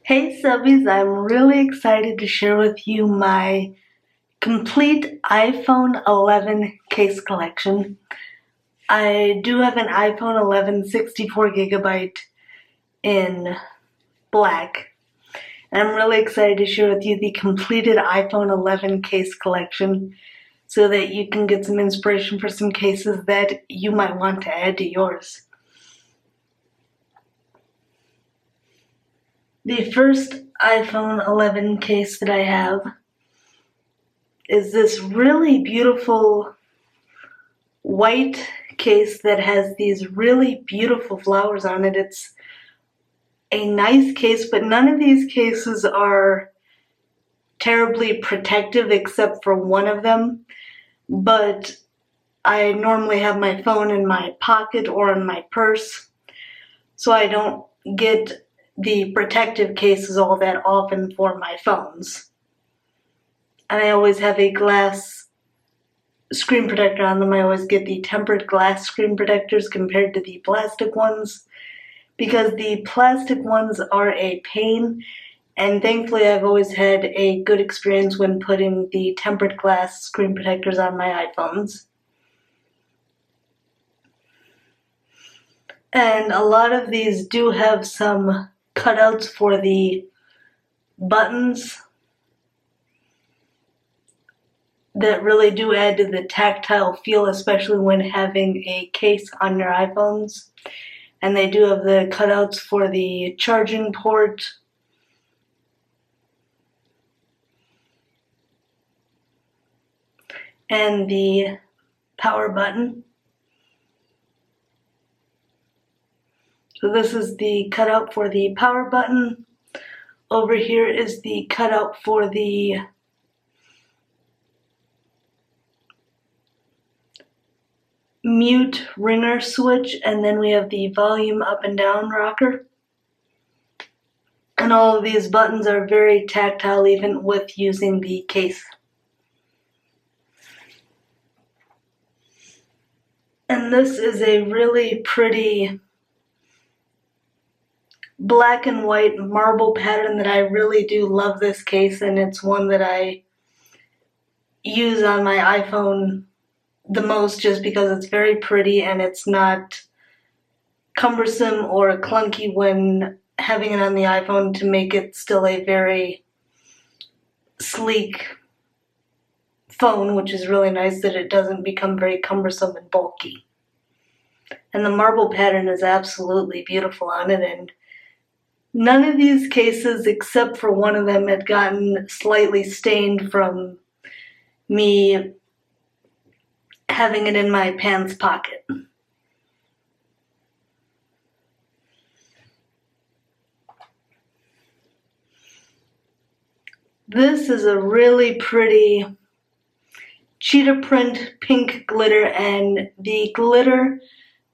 Hey Subbies, I'm really excited to share with you my complete iPhone 11 case collection. I do have an iPhone 11 64GB in black, and I'm really excited to share with you the completed iPhone 11 case collection so that you can get some inspiration for some cases that you might want to add to yours. The first iPhone 11 case that I have is this really beautiful white case that has these really beautiful flowers on it. It's a nice case, but none of these cases are terribly protective except for one of them. But I normally have my phone in my pocket or in my purse, so I don't get the protective cases all that often for my phones. And I always have a glass screen protector on them. I always get the tempered glass screen protectors compared to the plastic ones because the plastic ones are a pain, and thankfully I've always had a good experience when putting the tempered glass screen protectors on my iPhones. And a lot of these do have some cutouts for the buttons that really do add to the tactile feel, especially when having a case on your iPhones. And they do have the cutouts for the charging port, and the power button. So this is the cutout for the power button. Over here is the cutout for the mute ringer switch, and then we have the volume up and down rocker. And all of these buttons are very tactile even with using the case. And this is a really pretty black and white marble pattern that I really do love this case, and it's one that I use on my iPhone the most just because it's very pretty and it's not cumbersome or clunky when having it on the iPhone to make it still a very sleek phone, which is really nice that it doesn't become very cumbersome and bulky. And the marble pattern is absolutely beautiful on it, and none of these cases, except for one of them, had gotten slightly stained from me having it in my pants pocket. This is a really pretty cheetah print pink glitter, and the glitter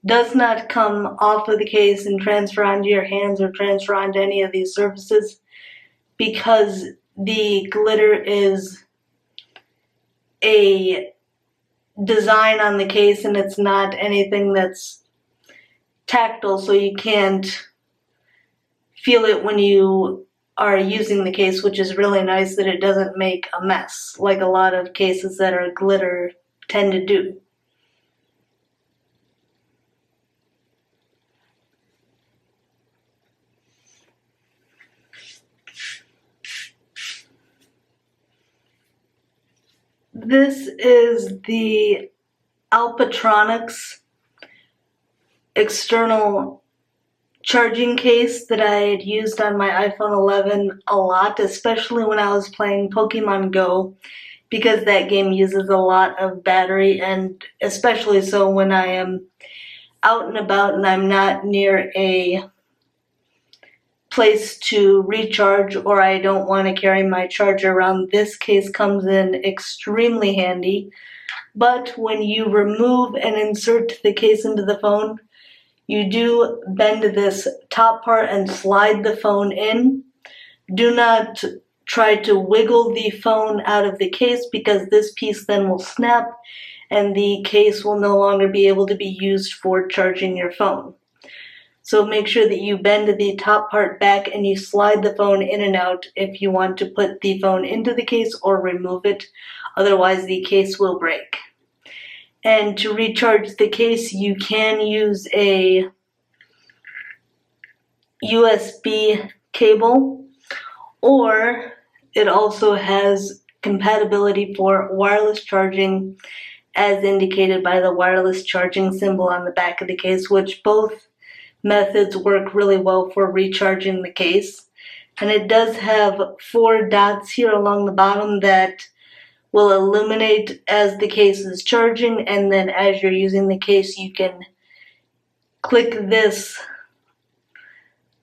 does not come off of the case and transfer onto your hands or transfer onto any of these surfaces because the glitter is a design on the case and it's not anything that's tactile, so you can't feel it when you are using the case, which is really nice that it doesn't make a mess like a lot of cases that are glitter tend to do. This is the Alpatronics external charging case that I had used on my iPhone 11 a lot, especially when I was playing Pokemon Go, because that game uses a lot of battery, and especially so when I am out and about and I'm not near a place to recharge or I don't want to carry my charger around. This case comes in extremely handy. But when you remove and insert the case into the phone, you do bend this top part and slide the phone in. Do not try to wiggle the phone out of the case because this piece then will snap and the case will no longer be able to be used for charging your phone. So make sure that you bend the top part back and you slide the phone in and out if you want to put the phone into the case or remove it. Otherwise, the case will break. And to recharge the case, you can use a USB cable, or it also has compatibility for wireless charging as indicated by the wireless charging symbol on the back of the case, which both methods work really well for recharging the case. And it does have 4 dots here along the bottom that will illuminate as the case is charging, and then as you're using the case you can click this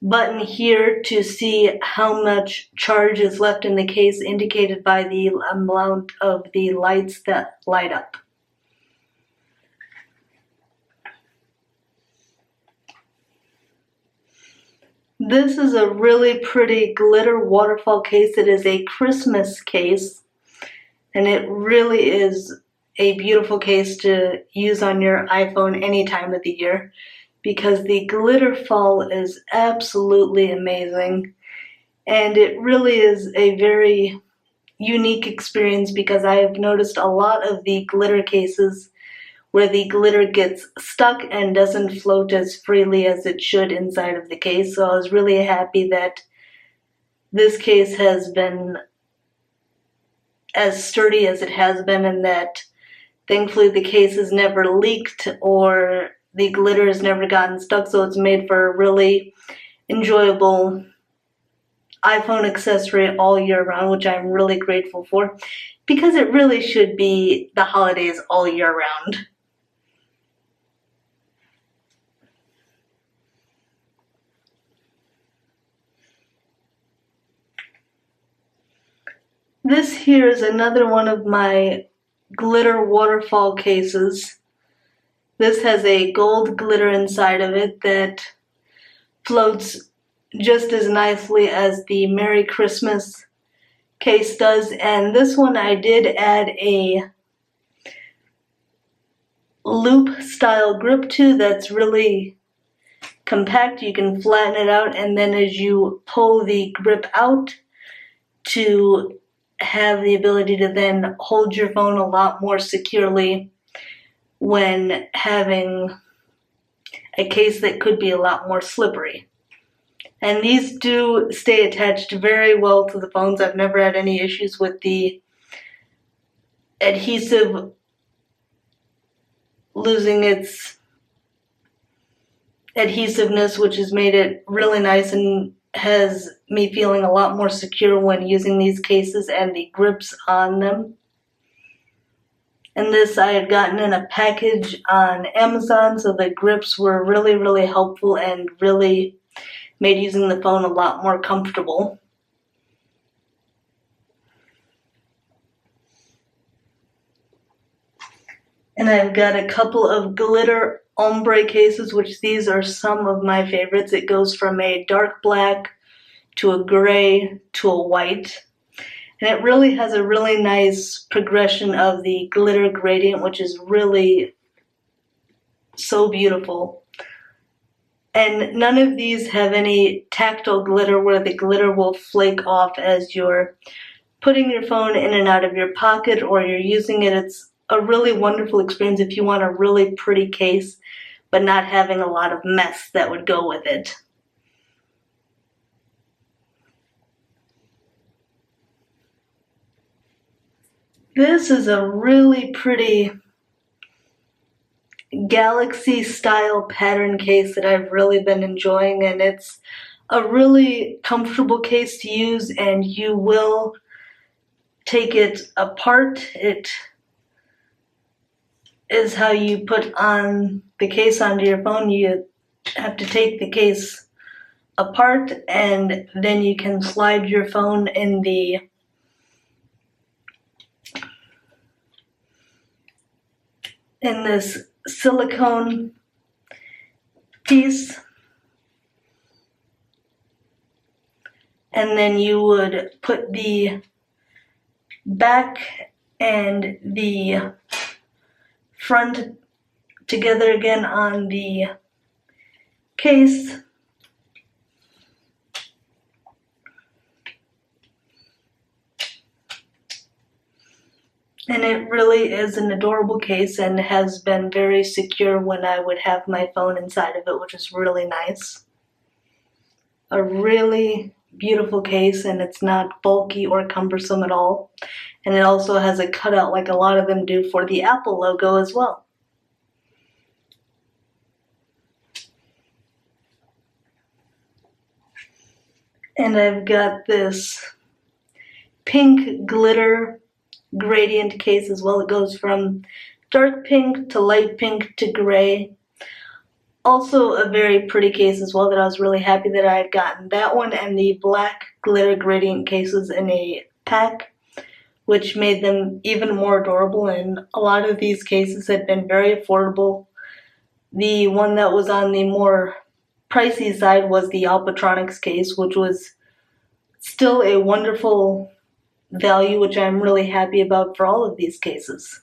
button here to see how much charge is left in the case, indicated by the amount of the lights that light up. This is a really pretty glitter waterfall case. It is a Christmas case, and it really is a beautiful case to use on your iPhone any time of the year, because the glitter fall is absolutely amazing, and it really is a very unique experience, because I have noticed a lot of the glitter cases where the glitter gets stuck and doesn't float as freely as it should inside of the case. So I was really happy that this case has been as sturdy as it has been, and that thankfully the case has never leaked or the glitter has never gotten stuck, so it's made for a really enjoyable iPhone accessory all year round, which I'm really grateful for, because it really should be the holidays all year round. This here is another one of my glitter waterfall cases. This has a gold glitter inside of it that floats just as nicely as the Merry Christmas case does, and this one I did add a loop style grip to that's really compact. You can flatten it out, and then as you pull the grip out, to have the ability to then hold your phone a lot more securely when having a case that could be a lot more slippery. And these do stay attached very well to the phones. I've never had any issues with the adhesive losing its adhesiveness, which has made it really nice and has me feeling a lot more secure when using these cases and the grips on them. And this I had gotten in a package on Amazon, so the grips were really, really helpful and really made using the phone a lot more comfortable. And I've got a couple of glitter ombre cases, which these are some of my favorites. It goes from a dark black to a gray to a white. And it really has a really nice progression of the glitter gradient, which is really so beautiful. And none of these have any tactile glitter where the glitter will flake off as you're putting your phone in and out of your pocket or you're using it. It's a really wonderful experience if you want a really pretty case, but not having a lot of mess that would go with it. This is a really pretty galaxy style pattern case that I've really been enjoying, and it's a really comfortable case to use, and you will take it apart. It is how you put on the case onto your phone. You have to take the case apart, and then you can slide your phone in this silicone piece, and then you would put the back and the front together again on the case. And it really is an adorable case and has been very secure when I would have my phone inside of it, which is really nice. A really beautiful case, and it's not bulky or cumbersome at all. And it also has a cutout like a lot of them do for the Apple logo as well. And I've got this pink glitter gradient case as well. It goes from dark pink to light pink to gray. Also a very pretty case as well that I was really happy that I had gotten. That one and the black glitter gradient cases in a pack, which made them even more adorable, and a lot of these cases had been very affordable. The one that was on the more pricey side was the Alpatronics case, which was still a wonderful value, which I'm really happy about for all of these cases.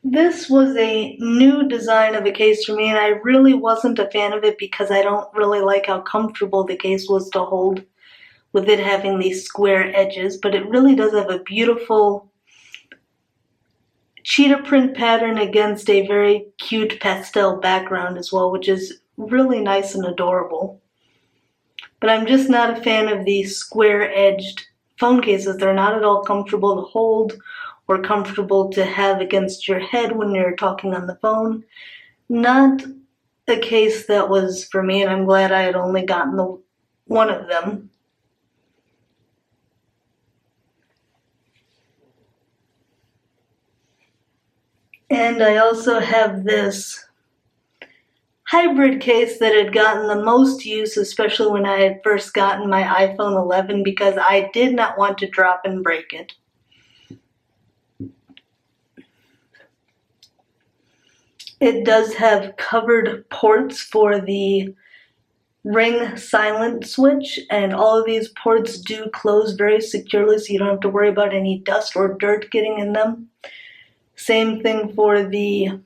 This was a new design of a case for me, and I really wasn't a fan of it because I don't really like how comfortable the case was to hold with it having these square edges, but it really does have a beautiful cheetah print pattern against a very cute pastel background as well, which is really nice and adorable. But I'm just not a fan of these square-edged phone cases. They're not at all comfortable to hold or comfortable to have against your head when you're talking on the phone. Not a case that was for me, and I'm glad I had only gotten one of them. And I also have this hybrid case that had gotten the most use, especially when I had first gotten my iPhone 11, because I did not want to drop and break it. It does have covered ports for the ring silent switch, and all of these ports do close very securely, so you don't have to worry about any dust or dirt getting in them. Same thing for the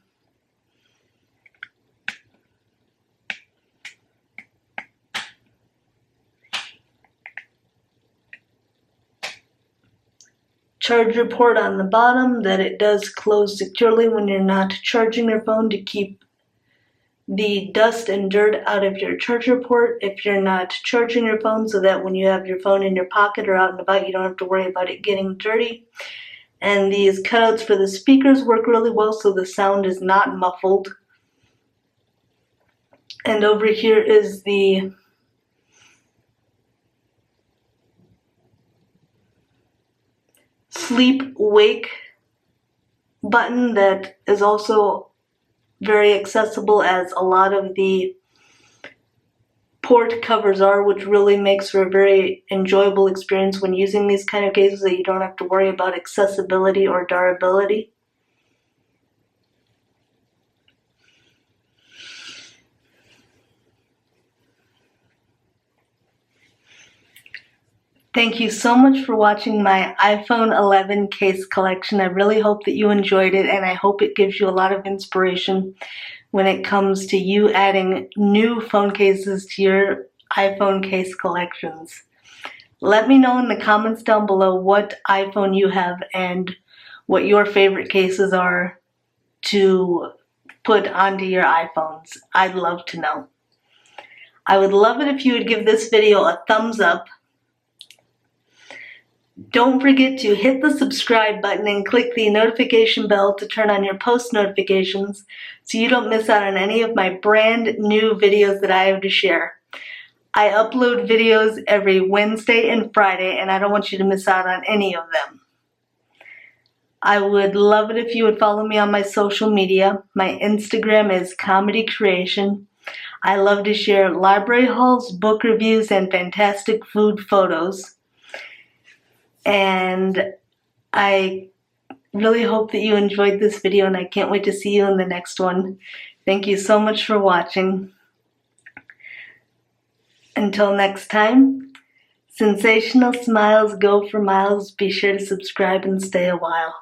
charger port on the bottom, that it does close securely when you're not charging your phone to keep the dust and dirt out of your charger port if you're not charging your phone, so that when you have your phone in your pocket or out and about, you don't have to worry about it getting dirty. And these cutouts for the speakers work really well, so the sound is not muffled. And over here is the sleep wake button that is also very accessible, as a lot of the port covers are, which really makes for a very enjoyable experience when using these kind of cases, that you don't have to worry about accessibility or durability. Thank you so much for watching my iPhone 11 case collection. I really hope that you enjoyed it, and I hope it gives you a lot of inspiration when it comes to you adding new phone cases to your iPhone case collections. Let me know in the comments down below what iPhone you have and what your favorite cases are to put onto your iPhones. I'd love to know. I would love it if you would give this video a thumbs up. Don't forget to hit the subscribe button and click the notification bell to turn on your post notifications so you don't miss out on any of my brand new videos that I have to share. I upload videos every Wednesday and Friday, and I don't want you to miss out on any of them. I would love it if you would follow me on my social media. My Instagram is Comedy Creation. I love to share library hauls, book reviews, and fantastic food photos. And I really hope that you enjoyed this video, and I can't wait to see you in the next one. Thank you so much for watching. Until next time, sensational smiles go for miles. Be sure to subscribe and stay a while.